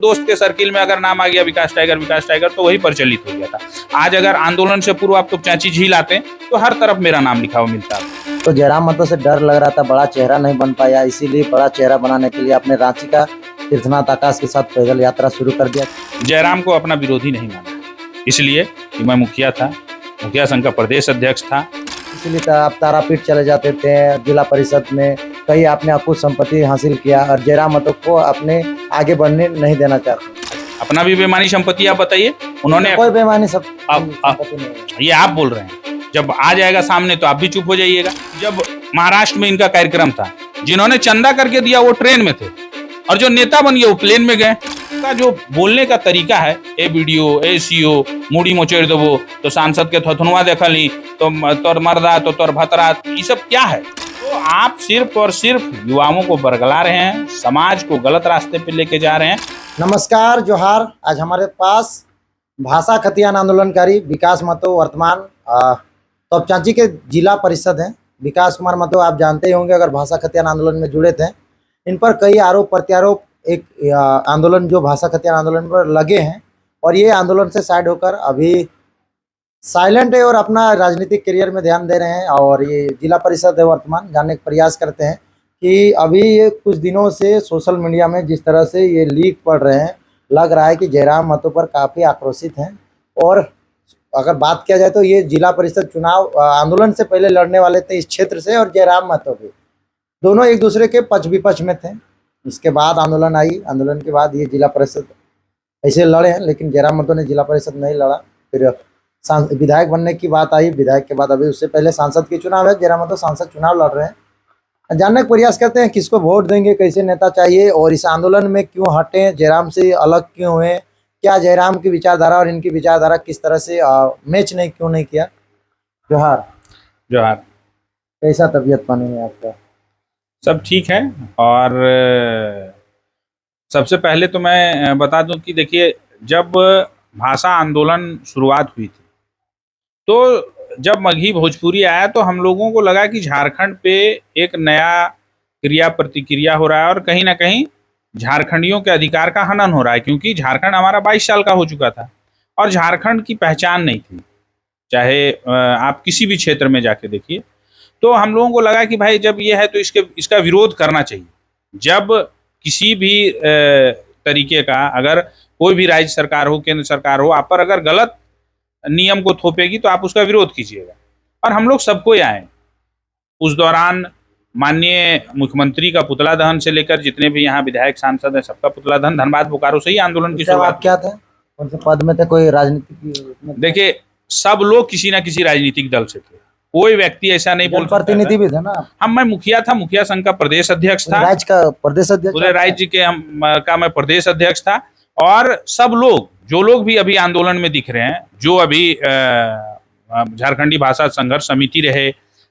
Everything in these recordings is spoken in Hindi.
दोस्त के सर्किल में अगर नाम आ गया विकास टाइगर तो वही प्रचलित हो गया था। आज अगर आंदोलन से पूर्व आप तो चाची झील आते तो हर तरफ मेरा नाम लिखा हुआ मिलता है। तो जयराम महतो से डर लग रहा था, बड़ा चेहरा नहीं बन पाया, इसीलिए बड़ा चेहरा बनाने के लिए आपने रांची का तीर्थनाथ आकाश के साथ पैदल यात्रा शुरू कर दिया। जयराम को अपना विरोधी नहीं माना, इसलिए कि मैं मुखिया था, मुखिया संघ का प्रदेश अध्यक्ष था। इसीलिए आप तारापीठ चले जाते थे, जिला परिषद में कहीं आपने अकुत संपत्ति हासिल किया और जयराम महतो को अपने आगे बढ़ने नहीं देना चाहते। अपना भी बेमानी संपत्ति आप बताइए। उन्होंने कोई बेमानी ये आप बोल रहे हैं, जब आ जाएगा सामने तो आप भी चुप हो जाइएगा। जब महाराष्ट्र में इनका कार्यक्रम था, जिन्होंने चंदा करके दिया वो ट्रेन में थे और जो नेता बन गए वो प्लेन में गए। का जो बोलने का तरीका है, ए वीडियो ए सीओ मुड़ी मोचेड़ देवो तो सांसद के थथनुआ देखली तो तोर मर्दा तो तोर भतरा, ये सब क्या है? तो आप सिर्फ और सिर्फ युवाओं को बरगला रहे हैं, समाज को गलत रास्ते पे लेके जा रहे हैं। नमस्कार, जोहार। आज हमारे पास भाषा खतियान आंदोलनकारी विकास महतो वर्तमान तोपचांची के जिला परिषद हैं। विकास कुमार महतो आप जानते ही होंगे, अगर भाषा खतियान आंदोलन में जुड़े थे। इन पर कई आरोप प्रत्यारोप एक आंदोलन जो भाषा खतियान आंदोलन पर लगे हैं और ये आंदोलन से साइड होकर अभी साइलेंट है और अपना राजनीतिक करियर में ध्यान दे रहे हैं। और ये जिला परिषद है वर्तमान, जानने का प्रयास करते हैं कि अभी ये कुछ दिनों से सोशल मीडिया में जिस तरह से ये लीक पड़ रहे हैं, लग रहा है कि जयराम महतो पर काफ़ी आक्रोशित हैं। और अगर बात किया जाए तो ये जिला परिषद चुनाव आंदोलन से पहले लड़ने वाले थे इस क्षेत्र से, और जयराम महतो भी दोनों एक दूसरे के पक्ष विपक्ष में थे। इसके बाद आंदोलन आई, आंदोलन के बाद ये जिला परिषद ऐसे लड़े हैं, लेकिन जयराम महतो ने जिला परिषद नहीं लड़ा। फिर विधायक बनने की बात आई, विधायक के बाद अभी उससे पहले सांसद की चुनाव है, जयराम महतो सांसद चुनाव लड़ रहे हैं। जानने का प्रयास करते हैं किसको वोट देंगे, कैसे नेता चाहिए और इस आंदोलन में क्यों हटे, जयराम से अलग क्यों हुए, क्या जयराम की विचारधारा और इनकी विचारधारा किस तरह से मैच क्यों नहीं किया। जोहार। जोहार। कैसा तबीयत पानी है आपका? सब ठीक है। और सबसे पहले तो मैं बता दूं कि देखिए, जब भाषा आंदोलन शुरुआत हुई थी तो जब मगही भोजपुरी आया तो हम लोगों को लगा कि झारखंड पे एक नया क्रिया प्रतिक्रिया हो रहा है और कहीं ना कहीं झारखंडियों के अधिकार का हनन हो रहा है, क्योंकि झारखंड हमारा 22 साल का हो चुका था और झारखंड की पहचान नहीं थी। चाहे आप किसी भी क्षेत्र में जाके देखिए, तो हम लोगों को लगा कि भाई जब ये है तो इसका विरोध करना चाहिए। जब किसी भी तरीके का, अगर कोई भी राज्य सरकार हो, केंद्र सरकार हो, आप पर अगर गलत नियम को थोपेगी तो आप उसका विरोध कीजिएगा। और हम लोग सबको आए उस दौरान, माननीय मुख्यमंत्री का पुतला दहन से लेकर जितने भी यहाँ विधायक सांसद हैं सबका पुतला दहन धनबाद बोकारो से ही आंदोलन की शुरुआत। क्या थे, कौन से पद में थे, कोई राजनीतिक? देखिए, सब लोग किसी ना किसी राजनीतिक दल से थे, कोई व्यक्ति ऐसा नहीं बोल सकता। प्रतिनिधि भी थे ना। मैं मुखिया था, मुखिया संघ का प्रदेश अध्यक्ष था, राज्य का प्रदेश अध्यक्ष, पूरे राज्य का मैं प्रदेश अध्यक्ष था। और सब लोग, जो लोग भी अभी आंदोलन में दिख रहे हैं, जो अभी झारखंडी भाषा संघर्ष समिति रहे,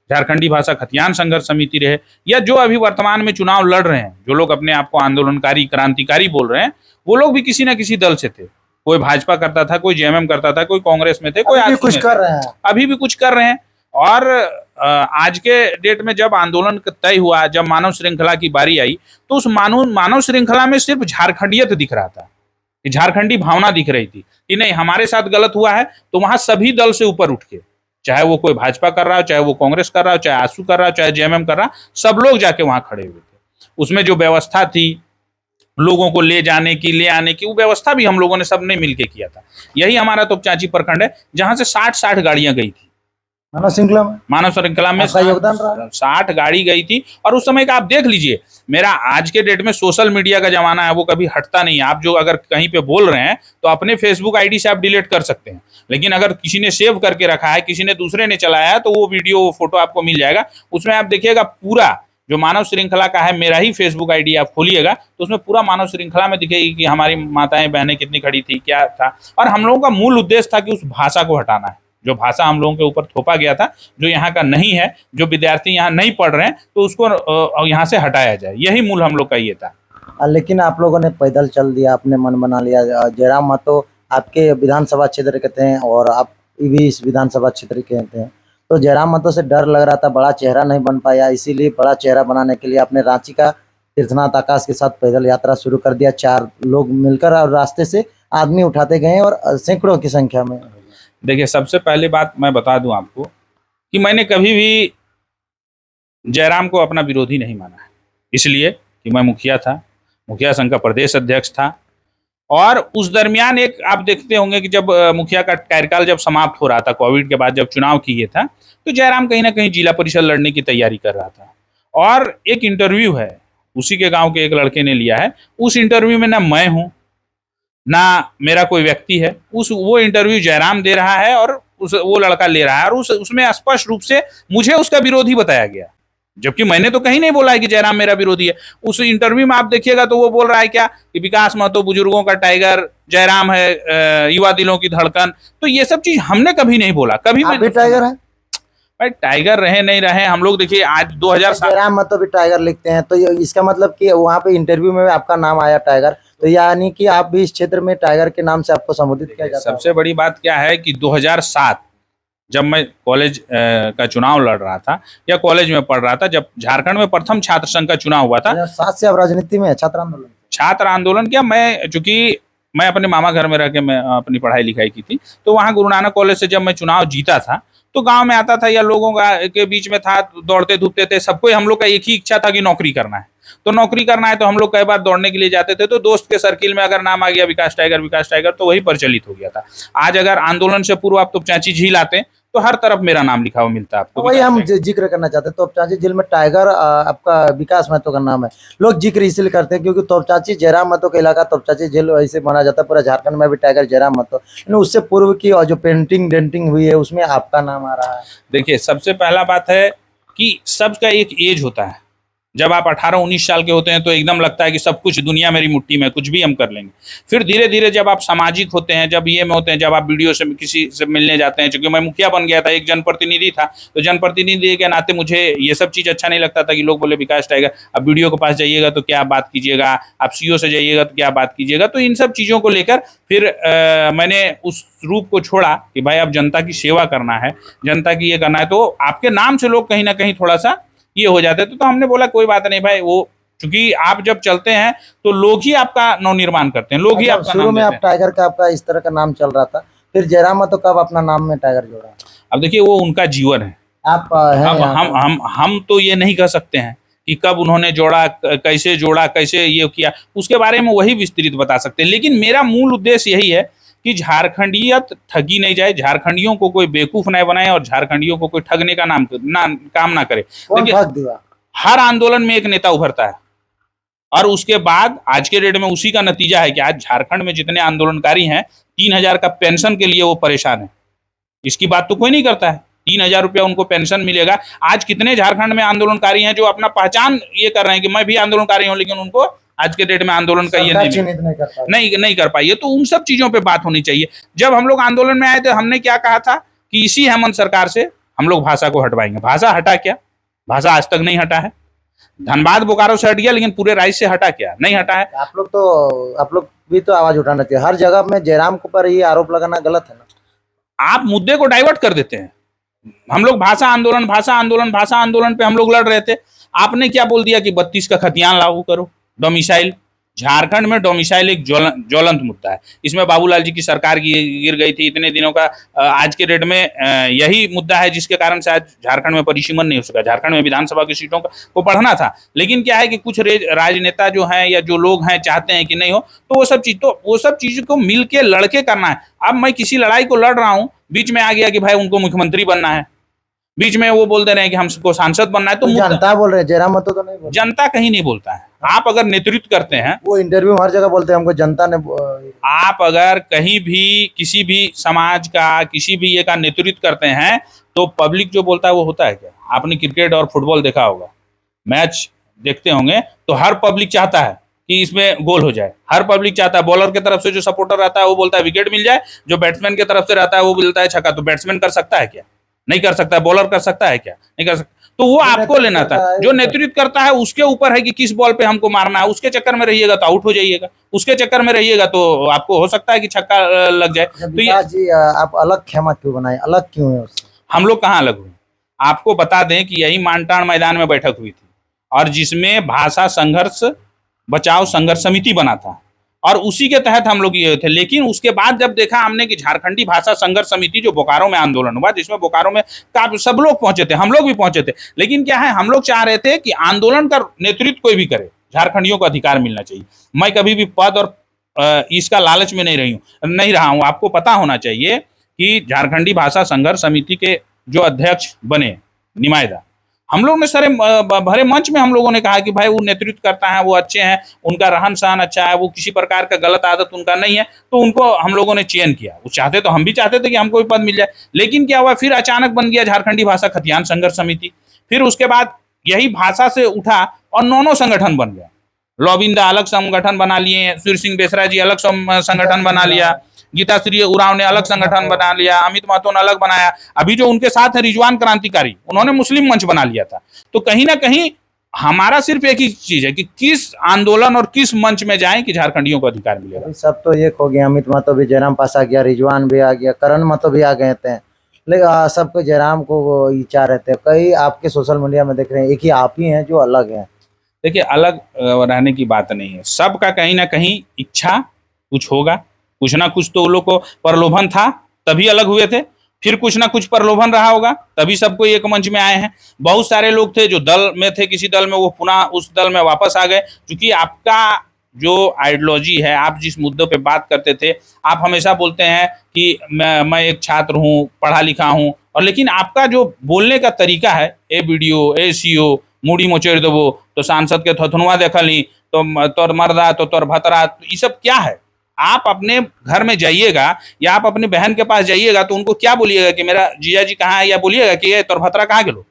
झारखंडी भाषा खतियान संघर्ष समिति रहे, या जो अभी वर्तमान में चुनाव लड़ रहे हैं, जो लोग अपने आप को आंदोलनकारी क्रांतिकारी बोल रहे हैं, वो लोग भी किसी ना किसी दल से थे। कोई भाजपा करता था, कोई जेएमएम करता था, कोई कांग्रेस में थे, कोई अभी कुछ कर रहे हैं, अभी भी कुछ कर रहे हैं। और आज के डेट में जब आंदोलन तय हुआ, जब मानव श्रृंखला की बारी आई, तो उस मानव श्रृंखला में सिर्फ झारखंडियत दिख रहा था, कि झारखंडी भावना दिख रही थी कि नहीं, हमारे साथ गलत हुआ है। तो वहां सभी दल से ऊपर उठ के, चाहे वो कोई भाजपा कर रहा हो, चाहे वो कांग्रेस कर रहा हो, चाहे आसू कर रहा हो, चाहे जेएमएम कर रहा, सब लोग जाके वहां खड़े हुए थे। उसमें जो व्यवस्था थी लोगों को ले जाने की, ले आने की, वो व्यवस्था भी हम लोगों ने सबने मिलकर किया था। यही हमारा तोपचांची प्रखंड है, जहां से 60 गाड़ियां गई थी मानव श्रृंखला में 60 गाड़ी गई थी। और उस समय का आप देख लीजिए, मेरा आज के डेट में सोशल मीडिया का जमाना है, वो कभी हटता नहीं है। आप जो अगर कहीं पे बोल रहे हैं तो अपने फेसबुक आईडी से आप डिलीट कर सकते हैं, लेकिन अगर किसी ने सेव करके रखा है, किसी ने दूसरे ने चलाया है, तो वो वीडियो वो फोटो आपको मिल जाएगा। उसमें आप देखिएगा पूरा जो मानव श्रृंखला का है, मेरा ही फेसबुक आईडी आप खोलिएगा तो उसमें पूरा मानव श्रृंखला में दिखेगी कि हमारी माताएं बहनें कितनी खड़ी थी, क्या था। और हम लोगों का मूल उद्देश्य था कि उस भाषा को हटाना है, जो भाषा हम लोगों के ऊपर थोपा गया था, जो यहाँ का नहीं है, जो विद्यार्थी यहाँ नहीं पढ़ रहे हैं, तो उसको यहाँ से हटाया जाए। यही मूल हम लोग का ये था। लेकिन आप लोगों ने पैदल चल दिया, आपने मन बना लिया। जयराम महतो आपके विधानसभा क्षेत्र के थे और आप भी इस विधानसभा क्षेत्र के थे, तो जयराम महतो से डर लग रहा था, बड़ा चेहरा नहीं बन पाया, इसीलिए बड़ा चेहरा बनाने के लिए आपने रांची का तीर्थनाथ आकाश के साथ पैदल यात्रा शुरू कर दिया। 4 लोग मिलकर और रास्ते से आदमी उठाते गए और सैकड़ों की संख्या में। देखिए, सबसे पहली बात मैं बता दूं आपको कि मैंने कभी भी जयराम को अपना विरोधी नहीं माना है, इसलिए कि मैं मुखिया था, मुखिया संघ का प्रदेश अध्यक्ष था। और उस दरमियान एक आप देखते होंगे कि जब मुखिया का कार्यकाल जब समाप्त हो रहा था, कोविड के बाद जब चुनाव किए था, तो जयराम कहीं ना कहीं जिला परिषद लड़ने की तैयारी कर रहा था। और एक इंटरव्यू है, उसी के गांव के एक लड़के ने लिया है। उस इंटरव्यू में ना मैं हूं, ना मेरा कोई व्यक्ति है, वो इंटरव्यू जयराम दे रहा है और वो लड़का ले रहा है, और उसमें स्पष्ट रूप से मुझे उसका विरोधी बताया गया, जबकि मैंने तो कहीं नहीं बोला है कि जयराम मेरा विरोधी है। उस इंटरव्यू में आप देखिएगा तो वो बोल रहा है क्या कि विकास महतो बुजुर्गों का टाइगर, जयराम है युवा दिलों की धड़कन। तो ये सब चीज हमने कभी नहीं बोला, कभी आप भी टाइगर है भाई। टाइगर रहे नहीं रहे, हम लोग देखिए आज 2007 जयराम महतो भी टाइगर लिखते हैं, तो इसका मतलब कि वहाँ पे इंटरव्यू में आपका नाम आया टाइगर, तो यानी कि आप भी इस क्षेत्र में टाइगर के नाम से आपको संबोधित किया जाता है। सबसे बड़ी बात क्या है कि 2007 जब मैं कॉलेज का चुनाव लड़ रहा था या कॉलेज में पढ़ रहा था, जब झारखंड में प्रथम छात्र संघ का चुनाव हुआ था। 2007 से आप राजनीति में छात्र आंदोलन क्या, मैं चूंकि मैं अपने मामा घर में रह के मैं अपनी पढ़ाई लिखाई की थी, तो वहाँ गुरु नानक कॉलेज से जब मैं चुनाव जीता था तो गांव में आता था या लोगों का के बीच में था, दौड़ते धूपते थे। सबको हम लोग का एक ही इच्छा था कि नौकरी करना है, तो नौकरी करना है, तो हम लोग कई बार दौड़ने के लिए जाते थे। तो दोस्त के सर्किल में अगर नाम आ गया विकास टाइगर तो वही प्रचलित हो गया था। आज अगर आंदोलन से पूर्व आप तोपचांची झील आते तो हर तरफ मेरा नाम लिखा हुआ मिलता है आपको। वही हम जिक्र करना चाहते हैं, तोपचांची झील में टाइगर आपका विकास महतो का नाम है। लोग जिक्र इसलिए करते हैं क्योंकि तोपचांची जयराम महतो का इलाका, तोपचांची झील ऐसे माना जाता है। पूरा झारखंड में भी टाइगर जयराम महतो, उससे पूर्व की और जो पेंटिंग डेंटिंग हुई है उसमें आपका नाम आ रहा है। देखिए, सबसे पहला बात है कि सबका एक एज होता है। जब आप 18-19 साल के होते हैं तो एकदम लगता है कि सब कुछ दुनिया मेरी मुट्ठी में, कुछ भी हम कर लेंगे। फिर धीरे धीरे जब आप सामाजिक होते हैं, जब ये में होते हैं, जब आप वीडियो से किसी से मिलने जाते हैं, क्योंकि मैं मुखिया बन गया था, एक जनप्रतिनिधि था, तो जनप्रतिनिधि के नाते मुझे ये सब चीज़ अच्छा नहीं लगता था कि लोग बोले विकास टाइगर। अब वीडियो के पास जाइएगा तो क्या बात कीजिएगा, आप सीओ से जाइएगा तो क्या बात कीजिएगा। तो इन सब चीज़ों को लेकर फिर मैंने उस रूप को छोड़ा कि भाई अब जनता की सेवा करना है, जनता की ये करना है। तो आपके नाम से लोग कहीं ना कहीं थोड़ा सा ये हो जाते थे। तो हमने बोला कोई बात नहीं भाई, वो चूंकि आप जब चलते हैं तो लोग ही आपका नवनिर्माण करते हैं, लोग ही आपका शुरू में आप टाइगर का आपका इस तरह का नाम चल रहा था, फिर जयराम महतो कब अपना नाम में टाइगर जोड़ा? अब देखिए, वो उनका जीवन है। आप अब हम तो ये नहीं कह सकते हैं कि कब उन्होंने जोड़ा, कैसे ये किया, उसके बारे में वही विस्तृत बता सकते हैं। लेकिन मेरा मूल उद्देश्य यही है कि झारखंडियत ठगी नहीं जाए, झारखंडियों को कोई बेवकूफ नहीं बनाए और झारखंडियों को कोई ठगने का काम ना करे। देखिए, हर आंदोलन में एक नेता उभरता है और उसके बाद आज के डेट में उसी का नतीजा है कि आज झारखंड में जितने आंदोलनकारी हैं, 3,000 का पेंशन के लिए वो परेशान है। इसकी बात तो कोई नहीं करता है। 3,000 रुपया उनको पेंशन मिलेगा। आज कितने झारखंड में आंदोलनकारी हैं जो अपना पहचान ये कर रहे हैं कि मैं भी आंदोलनकारी हूं, लेकिन उनको आज के डेट में आंदोलन का ये नहीं कर पाई है। तो उन सब चीजों पे बात होनी चाहिए। जब हम लोग आंदोलन में आए थे, हमने क्या कहा था कि इसी हेमंत सरकार से हम लोग भाषा को हटवाएंगे। भाषा हटा क्या? भाषा आज तक नहीं हटा है। धनबाद बोकारो से हट गया, लेकिन पूरे राज्य से हटा क्या? नहीं हटा है। आप लोग भी तो आवाज उठाना चाहिए। हर जगह में जयराम के ऊपर ये आरोप लगाना गलत है ना। आप मुद्दे को डाइवर्ट कर देते हैं। हम लोग भाषा आंदोलन पे हम लोग लड़ रहे थे। आपने क्या बोल दिया कि 32 का खतियान लागू करो, डोमिसाइल। झारखंड में डोमिसाइल एक ज्वलंत मुद्दा है। इसमें बाबूलाल जी की सरकार गिर गई थी इतने दिनों का। आज के डेट में यही मुद्दा है जिसके कारण से आज झारखंड में परिसीमन नहीं हो सका। झारखंड में विधानसभा की सीटों को बढ़ना था, लेकिन क्या है कि कुछ राजनेता जो हैं या जो लोग हैं चाहते हैं कि नहीं हो, तो वो सब चीज को मिल के लड़के करना है। अब मैं किसी लड़ाई को लड़ रहा हूँ, बीच में आ गया कि भाई उनको मुख्यमंत्री बनना है, बीच में वो बोल दे रहे हैं कि हमको सांसद बनना है। तो जनता बोल रहे हैं, जयराम महतो तो नहीं बोल। जनता कहीं नहीं बोलता है। आप अगर नेतृत्व करते हैं, वो इंटरव्यू हर जगह बोलते हैं हमको जनता ने। आप अगर कहीं भी किसी भी समाज का किसी भी ये का नेतृत्व करते हैं तो पब्लिक जो बोलता है वो होता है क्या? आपने क्रिकेट और फुटबॉल देखा होगा, मैच देखते होंगे, तो हर पब्लिक चाहता है कि इसमें गोल हो जाए। हर पब्लिक चाहता है, बॉलर की तरफ से जो सपोर्टर रहता है वो बोलता है विकेट मिल जाए, जो बैट्समैन की तरफ से रहता है वो बोलता है छक्का। तो बैट्समैन कर सकता है क्या? नहीं कर सकता। बॉलर कर सकता है क्या? नहीं कर सकता। तो वो आपको लेना था। जो नेतृत्व करता है उसके ऊपर है कि किस बॉल पे हमको मारना है। उसके चक्कर में रहिएगा तो आउट हो जाइएगा, उसके चक्कर में रहिएगा तो आपको हो सकता है कि छक्का लग जाए। तो ये जी, आप अलग खेमा क्यों बनाए? अलग क्यों है उससे? हम लोग कहाँ अलग हुए? आपको बता दें कि यही मानटाण मैदान में बैठक हुई थी। और जिसमें भाषा संघर्ष बचाओ संघर्ष समिति बना था और उसी के तहत हम लोग ये थे। लेकिन उसके बाद जब देखा हमने कि झारखंडी भाषा संघर्ष समिति जो बोकारो में आंदोलन हुआ, जिसमें बोकारो में काफी सब लोग पहुंचे थे, हम लोग भी पहुंचे थे, लेकिन क्या है, हम लोग चाह रहे थे कि आंदोलन का नेतृत्व कोई भी करे, झारखंडियों को अधिकार मिलना चाहिए। मैं कभी भी पद और इसका लालच में नहीं रहा हूं। आपको पता होना चाहिए कि झारखंडी भाषा संघर्ष समिति के जो अध्यक्ष बने निमायदा, हम लोग ने सारे भरे मंच में हम लोगों ने कहा कि भाई वो नेतृत्व करता है, वो अच्छे हैं, उनका रहन सहन अच्छा है, वो किसी प्रकार का गलत आदत उनका नहीं है, तो उनको हम लोगों ने चयन किया। वो चाहते तो हम भी चाहते थे कि हमको भी पद मिल जाए, लेकिन क्या हुआ, फिर अचानक बन गया झारखंडी भाषा खतियान संघर्ष समिति। फिर उसके बाद यही भाषा से उठा और नौ संगठन बन गया। लॉबिंदा अलग संगठन बना लिए, सूर्य सिंह बेसरा जी अलग संगठन बना लिया, गीता श्री उरांव ने अलग संगठन बना लिया, अमित महतो ने अलग बनाया, अभी जो उनके साथ है रिजवान क्रांतिकारी, उन्होंने मुस्लिम मंच बना लिया था। तो कहीं ना कहीं हमारा सिर्फ एक ही चीज है कि किस आंदोलन और किस मंच में जाएं कि झारखंडियों को अधिकार मिलेगा। सब तो एक हो गया, अमित महतो भी, जयराम पासा गया, रिजवान भी आ गया, करण महतो भी आ गए थे, लेकिन सबको जयराम को वो ही चाह रहे थे। कई आपके सोशल मीडिया में देख रहे हैं, एक ही आप ही हैं जो अलग हैं। देखिए, अलग रहने की बात नहीं है, सबका कहीं ना कहीं इच्छा कुछ होगा, कुछ ना कुछ तो लोग को प्रलोभन था तभी अलग हुए थे, फिर कुछ ना कुछ प्रलोभन रहा होगा तभी सबको एक मंच में आए हैं। बहुत सारे लोग थे जो दल में थे, किसी दल में, वो पुनः उस दल में वापस आ गए, क्योंकि आपका जो आइडियोलॉजी है, आप जिस मुद्दों पे बात करते थे, आप हमेशा बोलते हैं कि मैं एक छात्र हूँ, पढ़ा लिखा हूँ, और लेकिन आपका जो बोलने का तरीका है, ए वीडियो ए सीओ मुड़ी मोचेड़ देवो तो सांसद के थथनुआ देखली तो तोर मर्दा तो तोर भतरा, तो ये सब क्या है? आप अपने घर में जाइएगा या आप अपनी बहन के पास जाइएगा तो उनको क्या बोलिएगा कि मेरा जीजा जी कहाँ है, या बोलिएगा कि ये तोर भतरा कहाँ गेलो?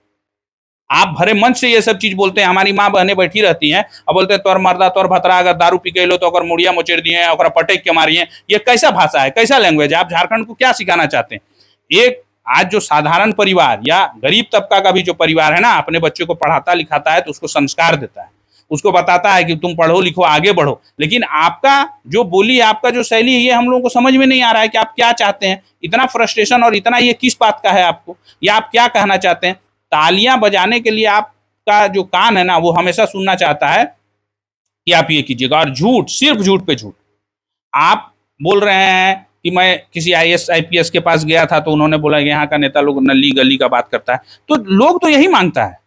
आप भरे मंच से ये सब चीज बोलते हैं। हमारी माँ बहनें बैठी रहती हैं और बोलते हैं तोर मर्दा तोर भतरा, अगर दारू पी के लो तो अगर मुड़िया मोचेड़ दिए हैं, अगर पटेक के मारिए। ये कैसा भाषा है, कैसा लैंग्वेज है? आप झारखंड को क्या सिखाना चाहते हैं? एक आज जो साधारण परिवार या गरीब तबका का भी जो परिवार है ना, अपने बच्चे को पढ़ाता लिखाता है तो उसको संस्कार देता है, उसको बताता है कि तुम पढ़ो लिखो आगे बढ़ो। लेकिन आपका जो बोली है, आपका जो शैली है, ये हम लोगों को समझ में नहीं आ रहा है कि आप क्या चाहते हैं। इतना फ्रस्ट्रेशन और इतना ये किस बात का है आपको, या आप क्या कहना चाहते हैं? तालियां बजाने के लिए आपका जो कान है ना, वो हमेशा सुनना चाहता है कि आप ये कीजिएगा, और झूठ, सिर्फ झूठ पे झूठ। आप बोल रहे हैं कि मैं किसी IAS IPS के पास गया था तो उन्होंने बोला कि यहाँ का नेता लोग नली गली का बात करता है, तो लोग तो यही मांगता है।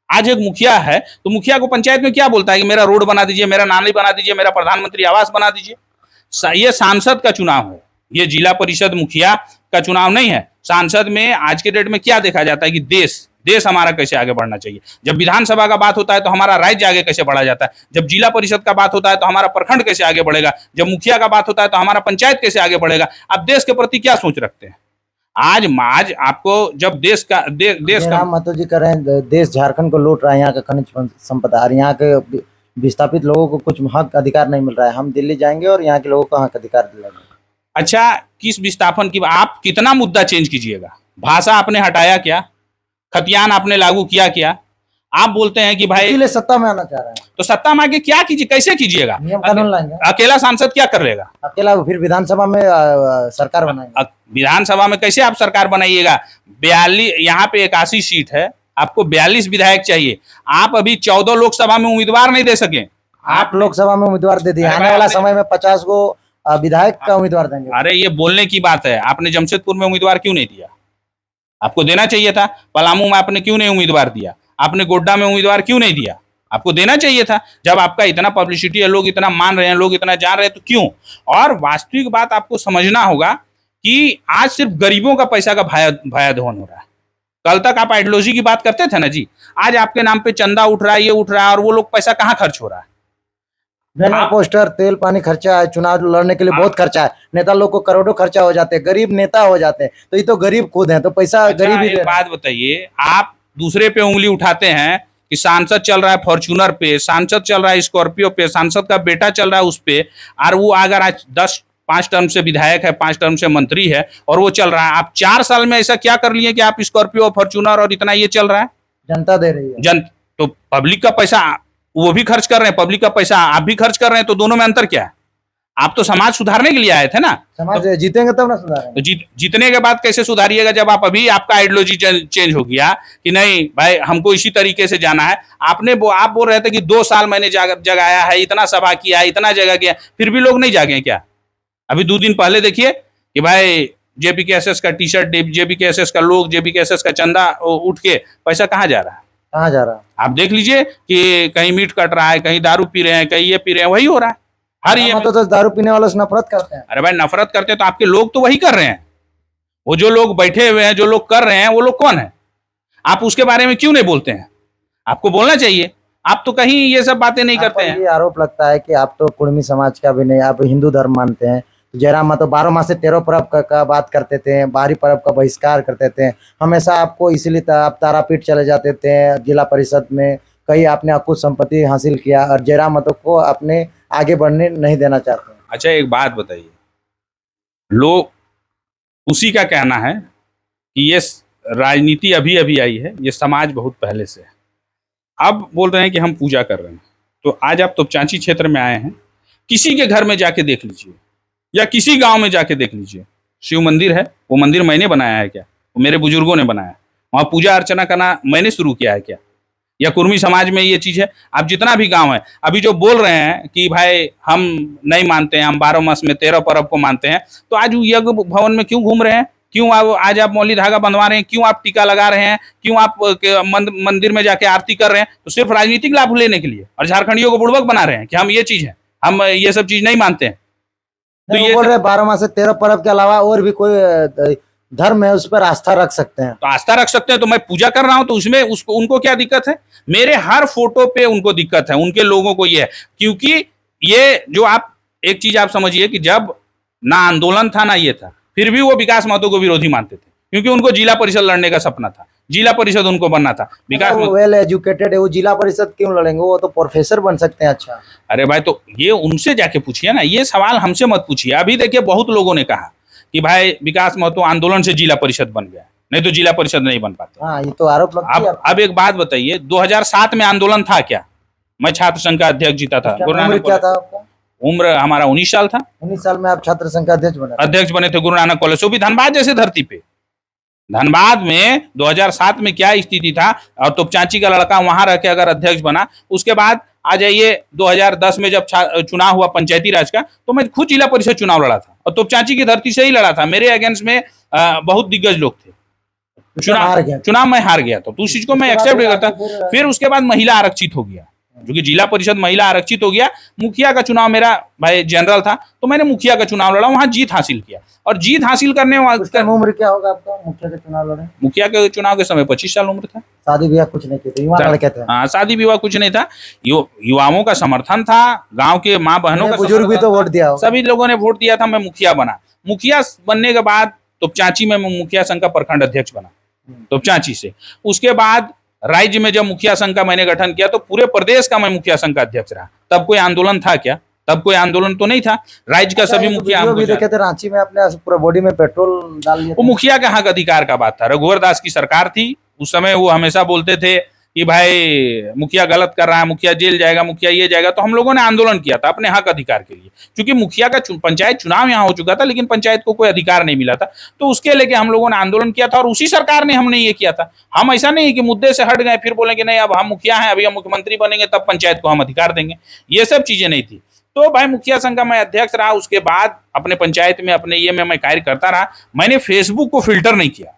आज एक मुखिया है तो मुखिया को पंचायत में क्या बोलता है कि मेरा रोड बना दीजिए, मेरा नाली बना दीजिए, मेरा प्रधानमंत्री आवास बना दीजिए। ये सांसद का चुनाव है, ये जिला परिषद मुखिया का चुनाव नहीं है। सांसद में आज के डेट में क्या देखा जाता है कि देश हमारा कैसे आगे बढ़ना चाहिए। जब विधानसभा का बात होता है तो हमारा राज्य आगे कैसे बढ़ा जाता है। जब जिला परिषद का बात होता है तो हमारा प्रखंड कैसे आगे बढ़ेगा। जब मुखिया का बात होता है तो हमारा पंचायत कैसे आगे बढ़ेगा। आप देश के प्रति क्या सोच रखते हैं? आज आपको जब देश का महतो जी कर रहे हैं, देश झारखंड को लूट रहा है, यहाँ का खनिज संपदा, और यहाँ के विस्थापित लोगों को कुछ हक अधिकार नहीं मिल रहा है। हम दिल्ली जाएंगे और यहाँ के लोगों को हक अधिकार दिलाएंगे। अच्छा, किस विस्थापन की आप कितना मुद्दा चेंज कीजिएगा? भाषा आपने हटाया क्या? खतियान आपने लागू किया क्या? आप बोलते हैं कि भाई इसलिए सत्ता में आना चाह रहे हैं, तो सत्ता में आके क्या कीजिए, कैसे कीजिएगा? नियम कानून लाएंगे। अकेला सांसद क्या कर लेगा? अकेला फिर विधानसभा में सरकार बनाएंगे। विधानसभा में कैसे आप सरकार बनाइएगा? 42, यहाँ पे 81 सीट है, आपको 42 विधायक चाहिए। आप अभी 14 लोकसभा में उम्मीदवार नहीं दे सके। आप लोकसभा में उम्मीदवार दे दिए, आने वाला समय में 50 को विधायक का उम्मीदवार देंगे। अरे ये बोलने की बात है, आपने जमशेदपुर में उम्मीदवार क्यों नहीं दिया? आपको देना चाहिए था। पलामू में आपने क्यों नहीं उम्मीदवार दिया? आपने गोड्डा में उम्मीदवार क्यों नहीं दिया? आपको देना चाहिए था। जब आपका इतना पब्लिसिटी है, लोग इतना मान रहे हैं, लोग इतना जान रहे हैं, तो क्यों? और वास्तविक बात आपको समझना होगा कि आज सिर्फ गरीबों का पैसा का भयादहन हो रहा है। कल तक आप आइडियोलॉजी की बात करते थे ना जी, आज आपके नाम पे चंदा उठ रहा है, ये उठ रहा है, और वो लोग पैसा कहाँ खर्च हो रहा है? बैनर पोस्टर, तेल पानी खर्चा है, चुनाव लड़ने के लिए बहुत खर्चा है, नेता लोग को करोड़ों खर्चा हो जाते हैं, गरीब नेता हो जाते हैं, तो ये तो गरीब खुद हैं, तो पैसा गरीब ही। एक बात बताइए, आप दूसरे पे उंगली उठाते हैं कि सांसद चल रहा है फॉर्च्यूनर पे, सांसद चल रहा है स्कॉर्पियो पे, सांसद का बेटा चल रहा है उस पे, और वो अगर आज 5 टर्म से विधायक है, 5 टर्म से मंत्री है, और वो चल रहा है। आप 4 साल में ऐसा क्या कर लिए कि आप स्कॉर्पियो, फॉर्च्यूनर और इतना ये चल रहा है? जनता दे रही है। तो पब्लिक का पैसा वो भी खर्च कर रहे हैं, पब्लिक का पैसा आप भी खर्च कर रहे हैं, तो दोनों में अंतर क्या है? आप तो समाज सुधारने के लिए आए थे ना। समाज जीतेंगे तब ना सुधारेंगे। तो जीतने के बाद कैसे सुधारिएगा जब आप अभी आपका आइडियोलॉजी चेंज हो गया कि नहीं भाई हमको इसी तरीके से जाना है। आप बोल रहे थे कि 2 साल मैंने जगाया है, इतना सभा किया, इतना जगह किया, फिर भी लोग नहीं जागे क्या? अभी 2 दिन पहले देखिए कि भाई जेपीकेएसएस का टी शर्ट, जेपीकेएसएस का लोग, जेपीकेएसएस का चंदा उठ के पैसा कहाँ जा रहा है? कहाँ जा रहा है? आप देख लीजिए कि कहीं मीट कट रहा है, कहीं दारू पी रहे हैं, कहीं ये पी रहे हैं, वही हो रहा है हर ये। तो दारू पीने वालों से नफरत करते हैं। अरे भाई नफरत करते हैं तो आपके लोग तो वही कर रहे हैं। वो जो लोग बैठे हुए हैं, जो लोग कर रहे हैं, वो लोग कौन है? आप उसके बारे में क्यों नहीं बोलते हैं? आपको बोलना चाहिए। आप तो कहीं ये सब बातें नहीं करते हैं। ये आरोप लगता है कि आप तो कुर्मी समाज का भी नहीं, आप हिंदू धर्म मानते हैं। जयराम तो 12 माह से 13 पर्व का बात करते थे, बाहरी पर्व का बहिष्कार करते थे हमेशा। आपको इसलिए आप तारापीठ चले जाते थे जिला परिषद में, कहीं आपने अकुत संपत्ति हासिल किया, और जयराम महतो को अपने आगे बढ़ने नहीं देना चाहते। अच्छा एक बात बताइए, लोग उसी का कहना है कि ये राजनीति अभी अभी आई है, ये समाज बहुत पहले से है। अब बोल रहे हैं कि हम पूजा कर रहे हैं। तो आज आप तोपचांची क्षेत्र में आए हैं, किसी के घर में जाके देख लीजिए या किसी गांव में जाके देख लीजिए, शिव मंदिर है। वो मंदिर मैंने बनाया है क्या? वो मेरे बुजुर्गों ने बनाया है। वहाँ पूजा अर्चना करना मैंने शुरू किया है क्या? या कुर्मी समाज में ये चीज़ है? आप जितना भी गांव है, अभी जो बोल रहे हैं कि भाई हम नहीं मानते हैं, हम 12 मास में 13 पर्व को मानते हैं, तो आज यज्ञ भवन में क्यों घूम रहे हैं? क्यों आज आप मौली धागा बंधवा रहे हैं? क्यों आप टीका लगा रहे हैं? क्यों आप मंदिर में जाके आरती कर रहे हैं? तो सिर्फ राजनीतिक लाभ लेने के लिए, और झारखंडियों को बुड़बक बना रहे हैं कि हम ये चीज़ है, हम ये सब चीज़ नहीं मानते हैं। तो ये बोल रहे 12 माह से 13 पर्व के अलावा और भी कोई धर्म है, उस पर आस्था रख सकते हैं। तो आस्था रख सकते हैं, तो मैं पूजा कर रहा हूं तो उसमें उनको क्या दिक्कत है? मेरे हर फोटो पे उनको दिक्कत है, उनके लोगों को ये है। क्योंकि ये जो आप एक चीज आप समझिए कि जब ना आंदोलन था ना ये था, फिर भी वो विकास महतो को विरोधी मानते थे, क्योंकि उनको जिला परिषद लड़ने का सपना था, जिला परिषद उनको बनना था। विकास वेल एजुकेटेड है, वो जिला परिषद क्यों लड़ेंगे? वो तो प्रोफेसर बन सकते हैं। अच्छा अरे भाई तो ये उनसे जाके पूछिए ना, ये सवाल हमसे मत पूछिए। अभी देखिए बहुत लोगों ने कहा कि भाई विकास महतो आंदोलन से जिला परिषद बन गया, नहीं तो जिला परिषद नहीं बन पाते। हाँ, ये तो आरोप लगता है। अब एक बात बताइए, 2007 में आंदोलन था क्या? मैं छात्र संघ का अध्यक्ष जीता था। उम्र क्या था आपका? उम्र हमारा 19 साल था। 19 साल में आप छात्र संघ का अध्यक्ष बने थे गुरु नानक कॉलेज, वो भी धनबाद जैसे धरती पे। धनबाद में 2007 में क्या स्थिति था, और तोपचांची का लड़का वहां रह के अगर अध्यक्ष बना, उसके बाद आ जाइए 2010 में जब चुनाव हुआ पंचायती राज का, तो मैं खुद जिला परिषद चुनाव लड़ा था और तोपचांची की धरती से ही लड़ा था। मेरे अगेंस्ट में बहुत दिग्गज लोग थे। चुनाव में हार गया तो उस चीज को मैं एक्सेप्ट नहीं करता। फिर उसके बाद महिला आरक्षित हो गया, जो कि जिला परिषद महिला आरक्षित हो गया। मुखिया का चुनाव मेरा भाई जनरल था, तो मैंने मुखिया का चुनाव लड़ा, वहां जीत हासिल किया। और जीत हासिल करने वाले उम्र क्या होगा आपका मुखिया के चुनाव लड़े? मुखिया के चुनाव के समय 25 साल उम्र था। शादी ब्याह कुछ नहीं किया, युवा लड़के थे। हाँ, शादी विवाह कुछ नहीं था। युवाओं का समर्थन था, गांव के माँ बहनों का बुजुर्ग भी तो वोट दिया, सभी लोगों ने वोट दिया था। मैं मुखिया बना। मुखिया बनने के बाद तोपचांची में मैं मुखिया संघ का प्रखंड अध्यक्ष बना तोपचांची से। उसके बाद राज्य में जब मुखिया संघ का मैंने गठन किया तो पूरे प्रदेश का मैं मुखिया संघ का अध्यक्ष रहा। तब कोई आंदोलन था क्या? तब कोई आंदोलन तो नहीं था। राज्य का सभी मुखिया भी देखे थे रांची में, आपने पूरा बॉडी में पेट्रोल डाल दिया। वो मुखिया का हक अधिकार का बात था। रघुवर दास की सरकार थी उस समय, वो हमेशा बोलते थे कि भाई मुखिया गलत कर रहा है, मुखिया जेल जाएगा, मुखिया ये जाएगा। तो हम लोगों ने आंदोलन किया था अपने हक अधिकार के लिए, क्योंकि मुखिया का पंचायत चुनाव यहाँ हो चुका था, लेकिन पंचायत को कोई अधिकार नहीं मिला था। तो उसके लेके हम लोगों ने आंदोलन किया था, और उसी सरकार ने हमने ये किया था। हम ऐसा नहीं कि मुद्दे से हट गए फिर बोलेंगे नहीं अब हम मुखिया हैं, अभी हम मुख्यमंत्री बनेंगे तब पंचायत को हम अधिकार देंगे। ये सब चीजें नहीं थी। तो भाई मुखिया संघ का मैं अध्यक्ष रहा। उसके बाद अपने पंचायत में अपने ये में मैं कार्य करता रहा। मैंने फेसबुक को फिल्टर नहीं किया।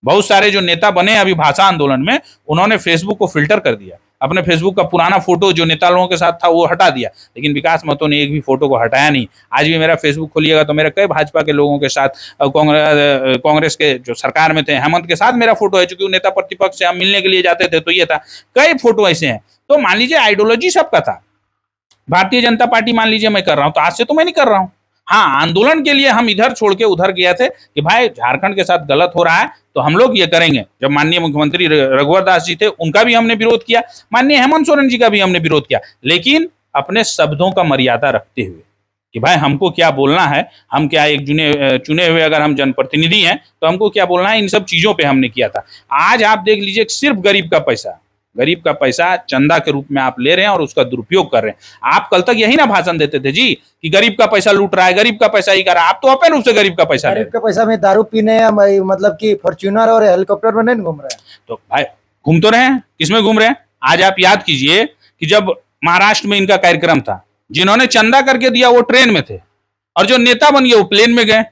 बहुत सारे जो नेता बने अभी भाषा आंदोलन में, उन्होंने फेसबुक को फिल्टर कर दिया। अपने फेसबुक का पुराना फोटो जो नेता लोगों के साथ था वो हटा दिया, लेकिन विकास महतो ने एक भी फोटो को हटाया नहीं। आज भी मेरा फेसबुक खोलिएगा तो मेरा कई भाजपा के लोगों के साथ, कांग्रेस के जो सरकार में थे हेमंत के साथ मेरा फोटो है, चूंकि नेता प्रतिपक्ष से हम मिलने के लिए जाते थे तो ये था। कई फोटो ऐसे हैं। तो मान लीजिए आइडियोलॉजी सबका था। भारतीय जनता पार्टी मान लीजिए मैं कर रहा हूं, तो आज से तो मैं नहीं कर रहा हूं। हाँ, आंदोलन के लिए हम इधर छोड़ के उधर गए थे कि भाई झारखंड के साथ गलत हो रहा है तो हम लोग ये करेंगे। जब माननीय मुख्यमंत्री रघुवर दास जी थे उनका भी हमने विरोध किया, माननीय हेमंत सोरेन जी का भी हमने विरोध किया, लेकिन अपने शब्दों का मर्यादा रखते हुए कि भाई हमको क्या बोलना है, हम क्या एक चुने हुए अगर हम जनप्रतिनिधि हैं तो हमको क्या बोलना है, इन सब चीजों पे हमने किया था। आज आप देख लीजिए सिर्फ गरीब का पैसा, गरीब का पैसा चंदा के रूप में आप ले रहे हैं और उसका दुरुपयोग कर रहे हैं। आप कल तक यही ना भाषण देते थे जी कि गरीब का पैसा लूट रहा है, गरीब का पैसा ही कर रहा है। आप तो अपने रूप से गरीब का पैसा ले रहे गरीब का पैसा में दारू पीने या मतलब कि फॉर्च्यूनर और हेलीकॉप्टर में नहीं घूम रहे हैं। हैं। तो भाई घूम तो रहे हैं, किसमें घूम रहे हैं? आज आप याद कीजिए कि जब महाराष्ट्र में इनका कार्यक्रम था, जिन्होंने चंदा करके दिया वो ट्रेन में थे और जो नेता बन गए वो प्लेन में गए।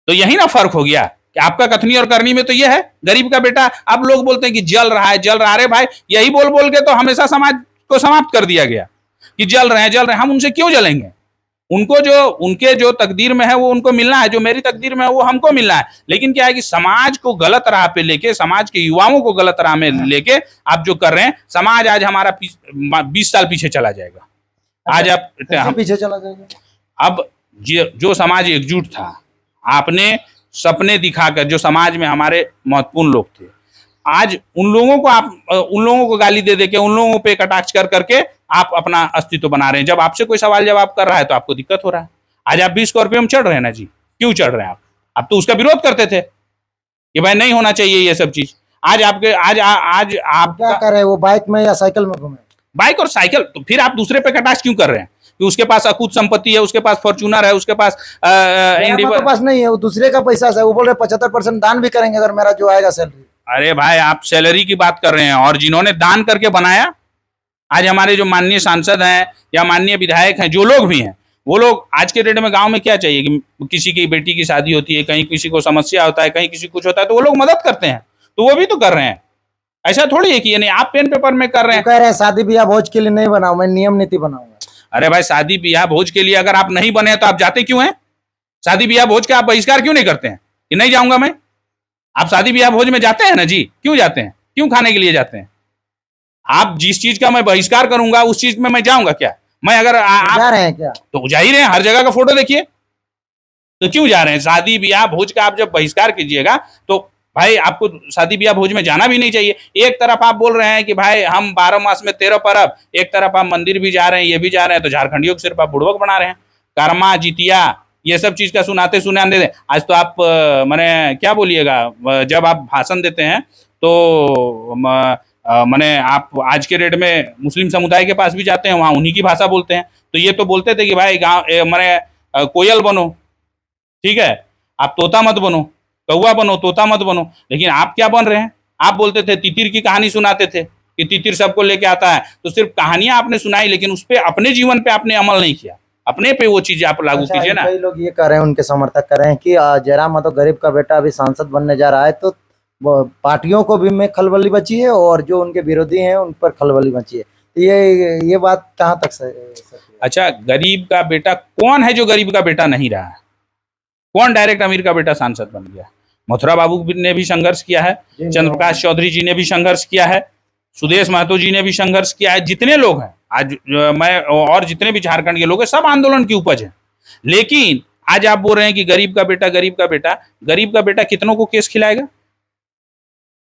तो यही ना फर्क हो गया कि आपका कथनी और करनी में तो ये है। गरीब का बेटा, अब लोग बोलते हैं कि जल रहा है, जल रहा है। अरे भाई, यही बोल बोल के तो हमेशा समाज को समाप्त कर दिया गया कि जल रहे हैं, जल रहे हैं। हम उनसे क्यों जलेंगे? उनको जो उनके जो तकदीर में है वो उनको मिलना है, जो मेरी तकदीर में है वो हमको मिलना है। लेकिन क्या है कि समाज को गलत राह पे लेके, समाज के युवाओं को गलत राह में लेके आप जो कर रहे हैं, समाज आज हमारा 20 साल पीछे चला जाएगा। आज आप कैसे पीछे चला जाएगा? अब जो समाज एकजुट था, आपने सपने दिखाकर, जो समाज में हमारे महत्वपूर्ण लोग थे, आज उन लोगों को आप उन लोगों को गाली दे दे के, उन लोगों पे कटाक्ष कर करके आप अपना अस्तित्व बना रहे हैं। जब आपसे कोई सवाल जवाब कर रहा है तो आपको दिक्कत हो रहा है। आज आप 20 स्कॉर्पियो में चढ़ रहे हैं ना जी, क्यों चढ़ रहे हैं आप तो उसका विरोध करते थे कि भाई नहीं होना चाहिए ये सब चीज। आज आपके आज आप क्या कर रहे हैं? वो बाइक में या साइकिल में घूमे? बाइक और साइकिल, तो फिर आप दूसरे पे कटाक्ष क्यों कर रहे हैं कि उसके पास अकूत संपत्ति है, उसके पास फॉर्च्यूनर है, उसके पास मेरे पास नहीं है, वो दूसरे का पैसा है। वो बोल रहे 75% दान भी करेंगे अगर मेरा जो आएगा सैलरी। अरे भाई, आप सैलरी की बात कर रहे हैं, और जिन्होंने दान करके बनाया, आज हमारे जो माननीय सांसद हैं या माननीय विधायक हैं, जो लोग भी हैं, वो लोग आज के डेट में गांव में क्या चाहिए कि किसी की बेटी की शादी होती है, कहीं किसी को समस्या होता है, कहीं किसी कुछ होता है, तो वो लोग मदद करते हैं। तो वो भी तो कर रहे हैं, ऐसा थोड़ी है कि ये नहीं आप पेन पेपर में कर रहे हैं। कह रहे हैं शादी ब्याह भोज के लिए नहीं बनाओ, मैं नियम नीति बनाऊंगा। अरे भाई, शादी ब्याह भोज के लिए अगर आप नहीं बने तो आप जाते क्यों हैं? शादी ब्याह भोज का आप बहिष्कार क्यों नहीं करते हैं कि नहीं जाऊंगा मैं? आप शादी ब्याह भोज में जाते हैं ना जी, क्यों जाते हैं? क्यों खाने के लिए जाते हैं? आप जिस चीज का मैं बहिष्कार करूंगा उस चीज में मैं जाऊंगा क्या? मैं अगर आप जा रहे हैं क्या? तो जा ही रहे हैं, हर जगह का फोटो देखिए, तो क्यों जा रहे हैं? शादी ब्याह भोज का आप जब बहिष्कार कीजिएगा तो भाई आपको शादी ब्याह भोज में जाना भी नहीं चाहिए। एक तरफ आप बोल रहे हैं कि भाई हम 12 मास में 13 पर्व, एक तरफ आप मंदिर भी जा रहे हैं, ये भी जा रहे हैं, तो झारखंडियों को सिर्फ आप बुड़बक बना रहे हैं। कर्मा, जितिया, ये सब चीज का सुनाते दे। आज तो आप मैंने क्या बोलिएगा, जब आप भाषण देते हैं तो मैंने आप आज के डेट में मुस्लिम समुदाय के पास भी जाते हैं, वहाँ उन्हीं की भाषा बोलते हैं। तो ये तो बोलते थे कि भाई गाँव मैंने कोयल बनो, ठीक है, आप तोता मत बनो, कौवा बनो, तोता मत बनो। लेकिन आप क्या बन रहे हैं? आप बोलते थे, तितिर की कहानी सुनाते थे कि तितिर सबको लेके आता है। तो सिर्फ कहानियां आपने सुनाई, लेकिन उस पर अपने जीवन पे आपने अमल नहीं किया, अपने पे वो चीज आप लागू कीजिए ना। कई लोग ये कर रहे हैं, उनके समर्थक कर रहे हैं कि जयराम मातो गरीब का बेटा अभी सांसद बनने जा रहा है, तो पार्टियों को भी में खलबली बची है और जो उनके विरोधी हैं उन पर खलबली बची है। तो ये बात कहाँ तक सही है? अच्छा, गरीब का बेटा कौन है जो गरीब का बेटा नहीं रहा है? कौन डायरेक्ट अमीर का बेटा सांसद बन गया? मथुरा बाबू ने भी संघर्ष किया है, चंद्रप्रकाश चौधरी जी ने भी संघर्ष किया है, सुदेश महतो जी ने भी संघर्ष किया है। जितने लोग हैं आज, मैं और जितने भी झारखंड के लोग हैं, सब आंदोलन की उपज है। लेकिन आज आप बोल रहे हैं कि गरीब का बेटा, गरीब का बेटा, गरीब का बेटा कितनों को केस खिलाएगा?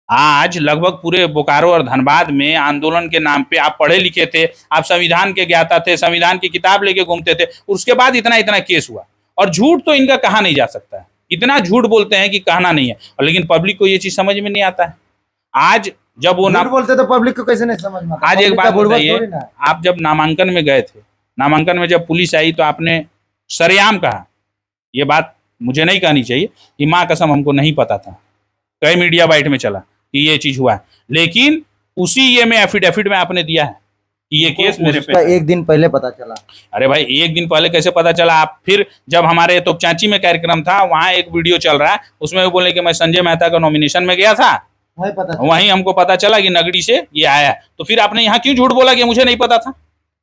आज लगभग पूरे बोकारो और धनबाद में आंदोलन के नाम पे, आप पढ़े लिखे थे, आप संविधान के ज्ञाता थे, संविधान की किताब लेके घूमते थे, उसके बाद इतना इतना केस हुआ। और झूठ तो इनका कहा नहीं जा सकता है, इतना झूठ बोलते हैं कि कहना नहीं है। और लेकिन पब्लिक को ये चीज समझ में नहीं आता है। आज जब वो ना बोलते तो पब्लिक को कैसे नहीं समझ में आता? आज एक बात बताइए, आप जब नामांकन में गए थे, नामांकन में जब पुलिस आई तो आपने सरेआम कहा, ये बात मुझे नहीं कहनी चाहिए, कि माँ कसम हमको नहीं पता था, कई मीडिया बाइट में चला कि ये चीज हुआ है। लेकिन उसी ये में एफिडेविट में आपने दिया है कि ये केस मेरे पे है। एक दिन पहले पता चला। अरे भाई, एक दिन पहले कैसे पता चला? आप फिर जब हमारे तोपचांची में कार्यक्रम था, वहां एक वीडियो चल रहा है, उसमें वो बोले कि मैं संजय मेहता का नॉमिनेशन में गया था, वहीं हमको पता चला कि नगड़ी से ये आया। तो फिर आपने यहाँ क्यों झूठ बोला कि मुझे नहीं पता था?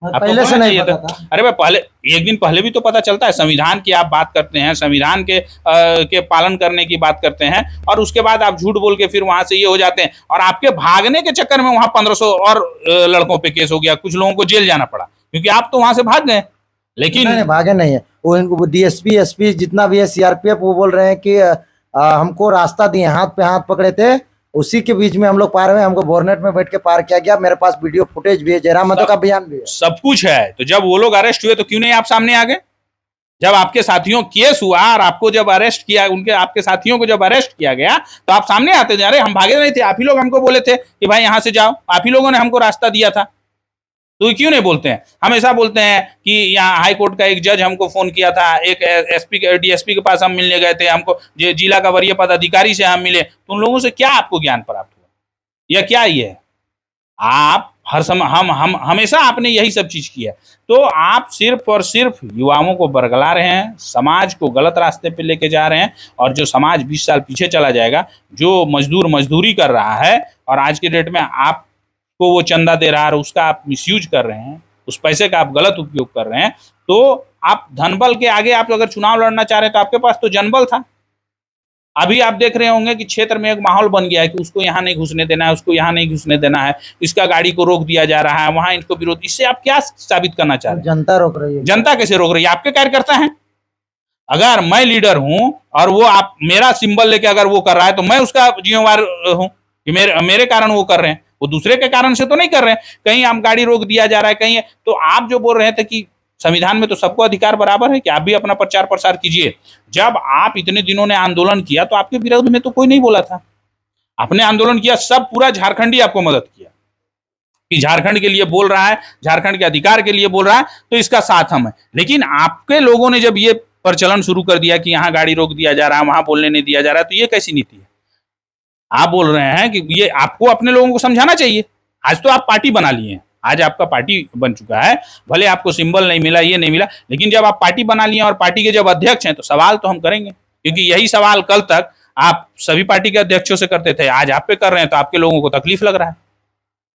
पहले से नहीं पता था। अरे भाई, पहले एक दिन पहले भी तो पता चलता है। संविधान की आप बात करते हैं, संविधान के पालन करने की बात करते हैं, और उसके बाद आप झूठ बोल के फिर वहां से ये हो जाते हैं। और आपके भागने के चक्कर में वहां 1500 और लड़कों पे केस हो गया, कुछ लोगों को जेल जाना पड़ा, क्योंकि आप तो वहां से भाग गए। लेकिन भागे नहीं है वो, डीएसपी एसपी जितना भी है, सीआरपीएफ, वो बोल रहे हैं कि हमको रास्ता दिए, हाथ पे हाथ पकड़े थे, उसी के बीच में हम लोग पार हुए, हमको बोरनेट में बैठ के पार किया गया। मेरे पास वीडियो फुटेज भी है, जयराम महतो का बयान भी है, सब कुछ है। तो जब वो लोग अरेस्ट हुए तो क्यों नहीं आप सामने आ गए? जब आपके साथियों केस हुआ और आपको जब अरेस्ट किया, उनके आपके साथियों को जब अरेस्ट किया गया, तो आप सामने आते थे, अरे हम भागे नहीं थे, आप ही लोग हमको बोले थे कि भाई यहां से जाओ, आप ही लोगों ने हमको रास्ता दिया था। तो क्यों नहीं बोलते हैं? हमेशा बोलते हैं कि यहाँ हाई कोर्ट का एक जज हमको फोन किया था, एक एसपी डीएसपी के पास हम मिलने गए थे, हमको जिला का वरीय पदाधिकारी से हम मिले, तो उन लोगों से क्या आपको ज्ञान प्राप्त हुआ, या क्या ये है? आप हर समय हम हमेशा आपने यही सब चीज किया। तो आप सिर्फ और सिर्फ युवाओं को बरगला रहे हैं, समाज को गलत रास्ते पे लेके जा रहे हैं, और जो समाज 20 साल पीछे चला जाएगा, जो मजदूर मजदूरी कर रहा है और आज के डेट में आपको वो चंदा दे रहा है और उसका आप मिसयूज कर रहे हैं, उस पैसे का आप गलत उपयोग कर रहे हैं, तो आप धनबल के आगे आप अगर चुनाव लड़ना चाह रहे हैं तो आपके पास तो जनबल था। अभी आप देख रहे होंगे कि क्षेत्र में एक माहौल बन गया है कि उसको यहाँ नहीं घुसने देना है, उसको यहाँ नहीं घुसने देना है, इसका गाड़ी को रोक दिया जा रहा है, वहां इनको विरोध। इससे आप क्या साबित करना चाह रहे हैं? जनता रोक रही है। जनता कैसे रोक रही है? आपके कार्यकर्ता हैं। अगर मैं लीडर हूं और वो आप मेरा सिंबल लेके अगर वो कर रहा है तो मैं उसका जिम्मेवार हूं कि मेरे कारण वो कर रहे हैं, वो दूसरे के कारण से तो नहीं कर रहे हैं। कहीं आप गाड़ी रोक दिया जा रहा है, कहीं, तो आप जो बोल रहे थे कि संविधान में तो सबको अधिकार बराबर है, कि आप भी अपना प्रचार प्रसार कीजिए। जब आप इतने दिनों ने आंदोलन किया तो आपके विरोध में तो कोई नहीं बोला था। आपने आंदोलन किया, सब पूरा झारखंडी आपको मदद किया कि झारखंड के लिए बोल रहा है, झारखंड के अधिकार के लिए बोल रहा है, तो इसका साथ हम है। लेकिन आपके लोगों ने जब ये प्रचलन शुरू कर दिया कि यहाँ गाड़ी रोक दिया जा रहा है, वहां बोलने नहीं दिया जा रहा है, तो ये कैसी नीति है? आप बोल रहे हैं कि ये आपको अपने लोगों को समझाना चाहिए। आज तो आप पार्टी बना लिए हैं, आज आपका पार्टी बन चुका है, भले आपको सिंबल नहीं मिला, ये नहीं मिला, लेकिन जब आप पार्टी बना लिए और पार्टी के जब अध्यक्ष हैं तो सवाल तो हम करेंगे, क्योंकि यही सवाल कल तक आप सभी पार्टी के अध्यक्षों से करते थे, आज आप पे कर रहे हैं, तो आपके लोगों को तकलीफ लग रहा है।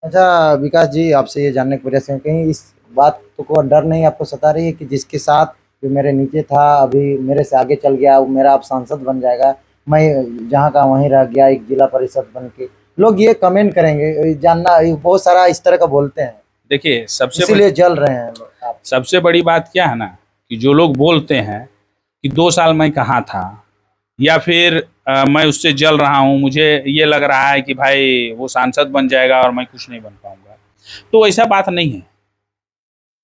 अच्छा विकास जी, आपसे ये जानने की वजह से कहीं इस बात को डर नहीं आपको सता रही है कि जिसके साथ जो मेरे नीचे था अभी मेरे से आगे चल गया, वो मेरा अब सांसद बन जाएगा, मैं जहाँ का वहीं रह गया, एक जिला परिषद बन के, लोग ये कमेंट करेंगे, जानना बहुत सारा इस तरह का बोलते हैं। देखिए, इसीलिए जल रहे हैं लोग। आप सबसे बड़ी बात क्या है ना, कि जो लोग बोलते हैं कि 2 साल मैं कहाँ था, या फिर मैं उससे जल रहा हूँ, मुझे ये लग रहा है कि भाई वो सांसद बन जाएगा और मैं कुछ नहीं बन पाऊंगा, तो ऐसा बात नहीं है।